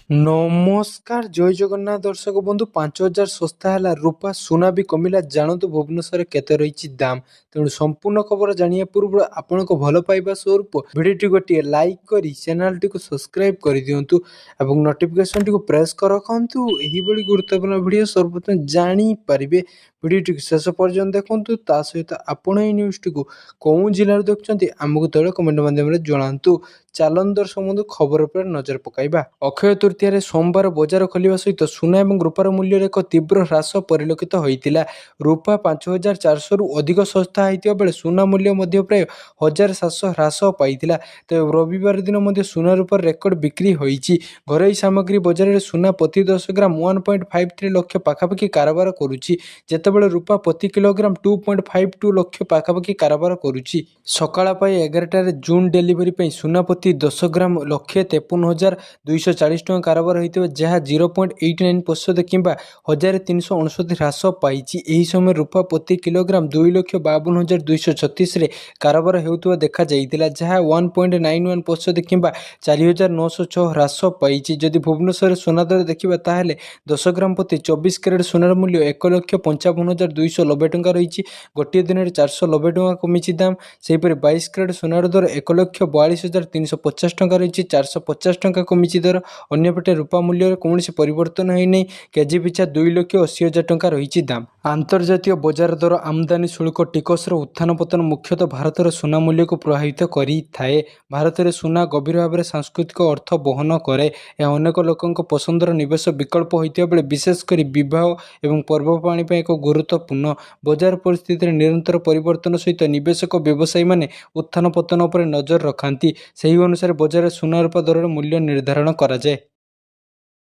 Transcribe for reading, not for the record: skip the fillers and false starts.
नमस्कार जय जगन्नाथ दर्शक बंधु 5000 सस्ता है रूपा सुना भी कमिला जानतु भुवनेश्वर केते रही दाम तेणु संपूर्ण खबर जानिया पूर्व आपण को भल पाइबा स्वरूप भिडियोटी गोटे लाइक करी चैनल टी को सब्सक्राइब कर दिंतु एवं नोटिफिकेशन टी को प्रेस कर रखु यही गुरुत्वपूर्ण भिडियो सर्वप्रथम जानी पारिबे भिडियोटी शेष पर्यंत देखंतु ता सहित आपण ए न्यूज टी को कौन जिल्ला देखुंत आमको तले कमेंट माध्यम जणातु चालन दर्शक बंधु खबर पर नजर पकाइबा। अक्षय तृतीय सोमवार बजार खोलिबा सहित सुना और रूपार मूल्य एक तीव्र ह्रास परिलक्षित होता। रूपा 5400 रु अधिक सस्ता होता बेले सुना मूल्य प्राय 1700 ह्रास पाइला। तेज रविवार दिन सुना रूपार रेकर्ड बिक्री होती। घरोई सामग्री बजार में सुना प्रति 10 ग्राम 1.53 लक्ष पाखापाखि कारोबार करुच्ची जेतेबेले रूपा प्रति किलोग्राम 2.52 लक्ष पाखापाखि कारोबार करुच्ची। सकाळ 11 जून डेलीवरी सुना प्रति 10 ग्राम 1,53,240 टଙ୍କା कारोबार होता जहाँ 0.89% कि 1359 ह्रास पाई। यही समय रूपा प्रति किलोग्राम 2,52,236 कारोबार होता देखा जाइतिला जहाँ 1.91% कि 4,906 ह्रास पाई। जदि भुवनेश्वर सुना दर देखा ताहेले 10 ग्राम प्रति 24 कैरेट सुनार मूल्य 1,55,290 टଙ୍କା रही। गोटे दिन में 490 टଙ୍କା कमी दाम। सेहीपरि 22 कैरेट सुनार दर 1,42,350 टଙ୍କା रही 450 टଙ୍କା कमी दर। अन्यपटे रूपा मूल्य कौन परिवर्तन होना केजी पिछा 2,80,000 टଙ୍କା रही दाम। आंतर्जातीय बजार दर आमदानी शुल्क टिकसर उत्थान पतन मुख्यतः भारतर सुना मूल्य को प्रभावित करें। भारत में सुना गभीर भाव में सांस्कृतिक अर्थ बहन करे। यह अनेक लोकों पसंदर निवेश विकल्प होता बेले विशेषकर विवाह और पर्वपाणी एक गुरुत्वपूर्ण। बजार परिस्थिति निरंतर परिवर्तन सहित निवेशक व्यवसायी माने उत्थान पतन पर नजर रखती। से अनुसार बजार सुना रूपा दर मूल्य निर्धारण कराए।